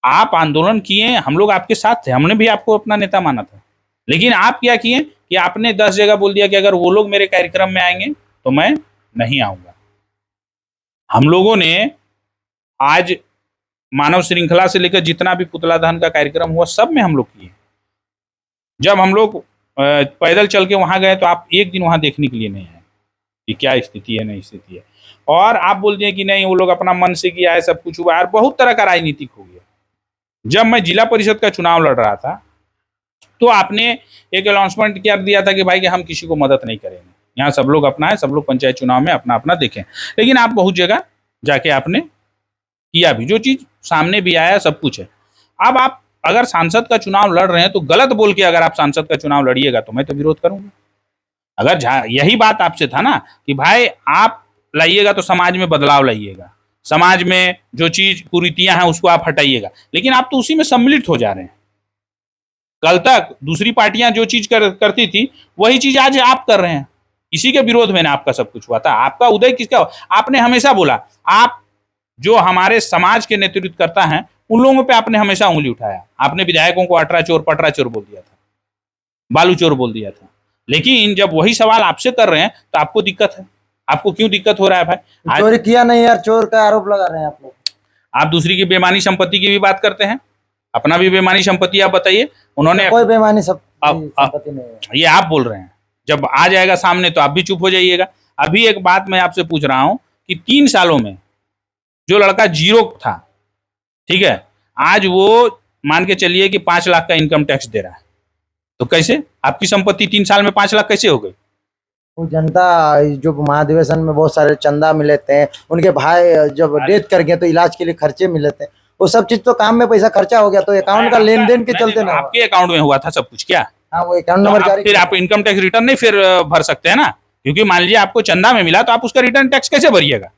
आप आंदोलन किए, हम लोग आपके साथ थे, हमने भी आपको अपना नेता माना था, लेकिन आप क्या किए कि आपने 10 जगह बोल दिया कि अगर वो लोग मेरे कार्यक्रम में आएंगे तो मैं नहीं आऊंगा। हम लोगों ने आज मानव श्रृंखला से लेकर जितना भी पुतला दहन का कार्यक्रम हुआ, सब में हम लोग किए। जब हम लोग पैदल चल के वहां गए तो आप एक दिन वहां देखने के लिए नहीं आए कि क्या स्थिति है, नहीं स्थिति है, और आप बोल दिए कि नहीं वो लोग अपना मन से किया है, सब कुछ हुआ है, और बहुत तरह का राजनीतिक हो गया। जब मैं जिला परिषद का चुनाव लड़ रहा था तो आपने एक अनाउंसमेंट कर दिया था कि भाई कि हम किसी को मदद नहीं करेंगे, यहाँ सब लोग अपना है, सब लोग पंचायत चुनाव में अपना अपना देखें। लेकिन आप बहुत जगह जाके आपने किया भी, जो चीज सामने भी आया, सब कुछ है। अब आप अगर सांसद का चुनाव लड़ रहे हैं तो गलत बोल के अगर आप सांसद का चुनाव लड़िएगा तो मैं तो विरोध करूंगा। अगर यही बात आपसे था ना कि भाई आप लाइएगा तो समाज में बदलाव लाइएगा, समाज में जो चीज कुरीतियां हैं उसको आप हटाइएगा, लेकिन आप तो उसी में सम्मिलित हो जा रहे हैं। कल तक दूसरी पार्टियां जो चीज करती थी वही चीज आज आप कर रहे हैं। इसी के विरोध में ना आपका सब कुछ हुआ था। आपका उदय किसका हुआ? आपने हमेशा बोला, आप जो हमारे समाज के नेतृत्व करता है उन लोगों पे आपने हमेशा उंगली उठाया। आपने विधायकों को अटरा चोर पटरा चोर बोल दिया था, बालू चोर बोल दिया था। लेकिन जब वही सवाल आपसे कर रहे हैं तो आपको दिक्कत है। आपको क्यों दिक्कत हो रहा है भाई? चोरी किया नहीं यार, चोर का आरोप लगा रहे हैं आप लोग। आप दूसरी की बेमानी संपत्ति की भी बात करते हैं, अपना भी बेमानी संपत्ति आप बताइए। उन्होंने कोई बेमानी संपत्ति नहीं है, ये आप बोल रहे हैं। जब आ जाएगा सामने तो आप भी चुप हो जाइएगा। अभी एक बात मैं आपसे पूछ रहा हूं कि 3 सालों में जो लड़का जीरो था, ठीक है, आज वो मान के चलिए कि 5 लाख का इनकम टैक्स दे रहा है, तो कैसे आपकी संपत्ति 3 साल में 5 लाख कैसे हो गई? वो जनता जो महाधिवेशन में बहुत सारे चंदा मिले थे, उनके भाई जब डेथ कर गए तो इलाज के लिए खर्चे मिले थे, वो सब चीज तो काम में पैसा खर्चा हो गया, तो अकाउंट का लेन देन के चलते ना। आपके अकाउंट में हुआ था सब कुछ क्या? हाँ, वो अकाउंट नंबर जारी, फिर आप इनकम टैक्स रिटर्न नहीं फिर भर सकते हैं ना, क्योंकि मान लीजिए आपको चंदा में मिला तो आप उसका रिटर्न टैक्स कैसे भरिएगा?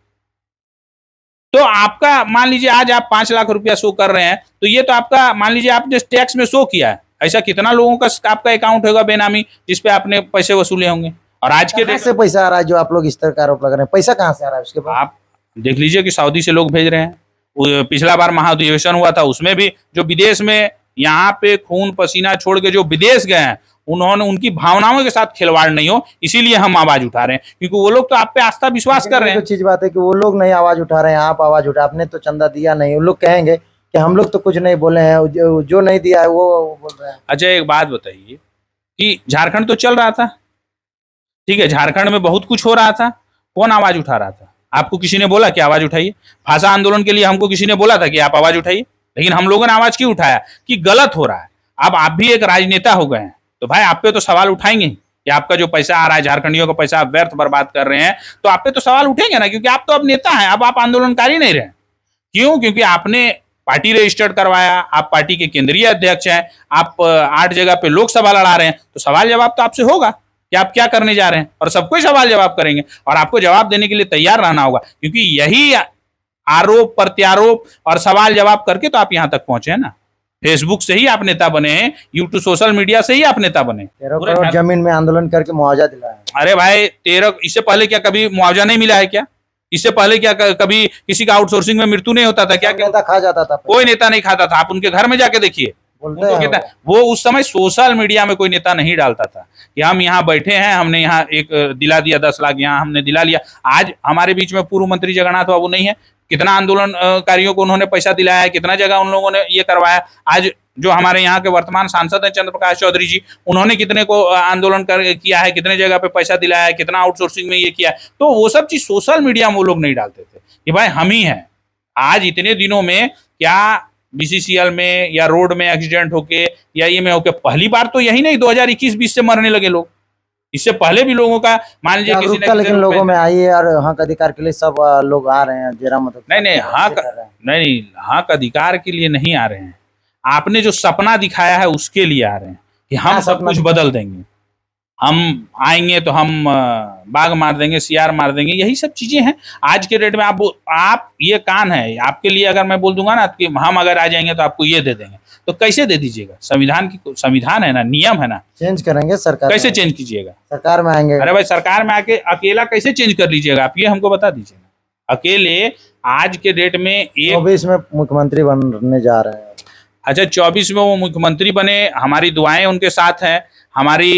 तो आपका मान लीजिए आज आप 5 लाख रुपया शो कर रहे हैं, तो ये तो आपका मान लीजिए आपने टैक्स में शो किया है। ऐसा कितना लोगों का आपका अकाउंट होगा बेनामी जिसपे आपने पैसे वसूले होंगे? और आज के डेट से पैसा आ रहा है जो आप लोग इस तरह का आरोप लगा रहे हैं, पैसा कहाँ से आ रहा है उसके बाद? आप देख लीजिए कि सऊदी से लोग भेज रहे हैं। पिछला बार महाधिवेशन हुआ था उसमें भी जो विदेश में यहाँ पे खून पसीना छोड़ के जो विदेश गए हैं, उन्होंने उनकी भावनाओं के साथ खिलवाड़ नहीं हो, इसीलिए हम आवाज उठा रहे हैं, क्योंकि वो लोग तो आप पे आस्था विश्वास कर रहे हैं। तो चीज बात है कि वो लोग नहीं आवाज उठा रहे हैं, आप आवाज उठा, आपने तो चंदा दिया नहीं, वो लोग कहेंगे कि हम लोग तो कुछ नहीं बोले हैं, जो नहीं दिया है वो बोल रहे हैं। अच्छा एक बात बताइए कि झारखंड तो चल रहा था, ठीक है, झारखंड में बहुत कुछ हो रहा था, कौन आवाज उठा रहा था? आपको किसी ने बोला कि आवाज उठाइए? भाषा आंदोलन के लिए हमको किसी ने बोला था कि आप आवाज उठाइए? लेकिन हम लोगों ने आवाज क्यों उठाया कि गलत हो रहा है। अब आप भी एक राजनेता हो गए हैं, तो भाई आप पे तो सवाल उठाएंगे ही कि आपका जो पैसा आ रहा है, झारखंडियों का पैसा आप व्यर्थ बर्बाद कर रहे हैं, तो आप पे तो सवाल उठेंगे ना, क्योंकि आप तो अब नेता हैं, अब आप आंदोलनकारी नहीं रहे। क्यों? क्योंकि आपने पार्टी रजिस्टर्ड करवाया, आप पार्टी के केंद्रीय अध्यक्ष हैं, आप 8 जगह पे लोकसभा लड़ा रहे हैं, तो सवाल जवाब तो आपसे होगा कि आप क्या करने जा रहे हैं, और सबको सवाल जवाब करेंगे और आपको जवाब देने के लिए तैयार रहना होगा, क्योंकि यही आरोप प्रत्यारोप और सवाल जवाब करके तो आप यहां तक पहुंचे हैं ना। फेसबुक से ही आप नेता बने हैं, यूट्यूब सोशल मीडिया से ही आप नेता बने। 13 करोड़ जमीन में आंदोलन करके मुआवजा दिलाया। अरे भाई 13, इससे पहले क्या कभी मुआवजा नहीं मिला है क्या? इससे पहले क्या कभी किसी का आउटसोर्सिंग में मृत्यु नहीं होता था क्या? नेता खा जाता था, कोई नेता नहीं खाता था, आप उनके घर में जाके देखिए, बोलते हैं वो उस समय सोशल मीडिया में कोई नेता नहीं डालता था कि हम यहाँ बैठे हैं, हमने यहाँ एक दिला दिया 10 लाख, यहाँ हमने दिला लिया। आज हमारे बीच में पूर्व मंत्री जगन्नाथ बाबू नहीं है, कितना आंदोलनकारियों को उन्होंने पैसा दिलाया है, कितना जगह उन लोगों ने ये करवाया। आज जो हमारे यहाँ के वर्तमान सांसद हैं चंद्र प्रकाश चौधरी जी, उन्होंने कितने को आंदोलन किया है, कितने जगह पे पैसा दिलाया है, कितना आउटसोर्सिंग में ये किया है। तो वो सब चीज सोशल मीडिया में वो लोग नहीं डालते थे कि भाई हम ही हैं। आज इतने दिनों में क्या बीसीसीएल में या रोड में एक्सीडेंट होके या ये में होके, पहली बार तो यही नहीं 2021-20 से मरने लगे लोग, इससे पहले भी लोगों का मान लीजिए किसी ने, लेकिन लोगों में आई है और हक अधिकार के लिए सब लोग आ रहे हैं। जयराम मतलब नहीं हक अधिकार के लिए नहीं आ रहे हैं, आपने जो सपना दिखाया है उसके लिए आ रहे हैं कि हम सब कुछ बदल देंगे, हम आएंगे तो हम बाघ मार देंगे, सियार मार देंगे, यही सब चीजें हैं आज के डेट में। आप ये कान है आपके लिए, अगर मैं बोल दूंगा ना कि हम अगर आ जाएंगे तो आपको ये दे देंगे, तो कैसे दे दीजिएगा? संविधान है ना, नियम है ना, चेंज करेंगे सरकार, कैसे चेंज कीजिएगा? सरकार में आएंगे। अरे भाई सरकार में आके अकेला कैसे चेंज कर लीजिएगा? आप ये हमको बता दीजिएगा। अकेले आज के डेट में 24 में मुख्यमंत्री बनने जा रहे हैं। अच्छा 24 में वो मुख्यमंत्री बने, हमारी दुआएं उनके साथ हैं, हमारी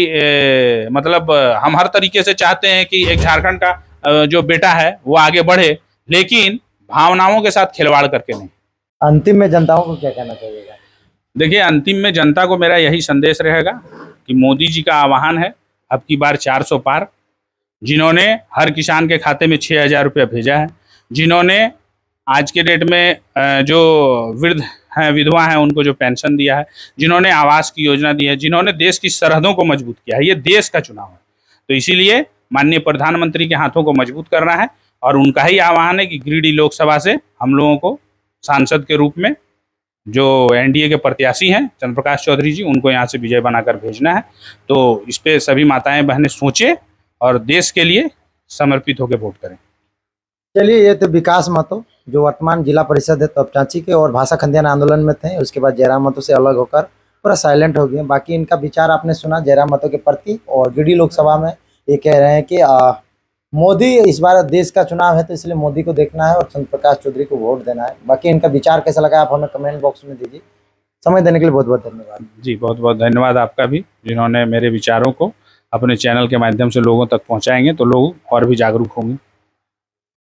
मतलब हम हर तरीके से चाहते हैं कि एक झारखंड का जो बेटा है वो आगे बढ़े, लेकिन भावनाओं के साथ खिलवाड़ करके नहीं। अंतिम में जनताओं को क्या कहना चाहिएगा? देखिए अंतिम में जनता को मेरा यही संदेश रहेगा कि मोदी जी का आह्वान है अब की बार 400 पार, जिन्होंने हर किसान के खाते में 6,000 रुपया भेजा है, जिन्होंने आज के डेट में जो वृद्ध हैं विधवा हैं उनको जो पेंशन दिया है, जिन्होंने आवास की योजना दी है, जिन्होंने देश की सरहदों को मजबूत किया है। ये देश का चुनाव है, तो इसीलिए माननीय प्रधानमंत्री के हाथों को मजबूत करना है और उनका ही आह्वान है कि गिरिडीह लोकसभा से हम लोगों को सांसद के रूप में जो एनडीए के प्रत्याशी हैं चंद्र प्रकाश चौधरी जी, उनको यहाँ से विजय बनाकर भेजना है। तो इस पे सभी माताएं बहनें सोचें और देश के लिए समर्पित होकर वोट करें। चलिए, ये तो विकास महतो जो वर्तमान जिला परिषद है तोपचांची के और भाषा खंडियान आंदोलन में थे, उसके बाद जयराम महतो से अलग होकर पूरा साइलेंट हो गए। बाकी इनका विचार आपने सुना जयराम महतो के प्रति, और गिरिडीह लोकसभा में ये कह रहे हैं कि मोदी, इस बार देश का चुनाव है तो इसलिए मोदी को देखना है और चंद्र प्रकाश चौधरी को वोट देना है। बाकी इनका विचार कैसा लगा आप हमें कमेंट बॉक्स में दीजिए। समय देने के लिए बहुत बहुत धन्यवाद। जी बहुत बहुत धन्यवाद आपका भी, जिन्होंने मेरे विचारों को अपने चैनल के माध्यम से लोगों तक पहुंचाएंगे तो लोग और भी जागरूक होंगे।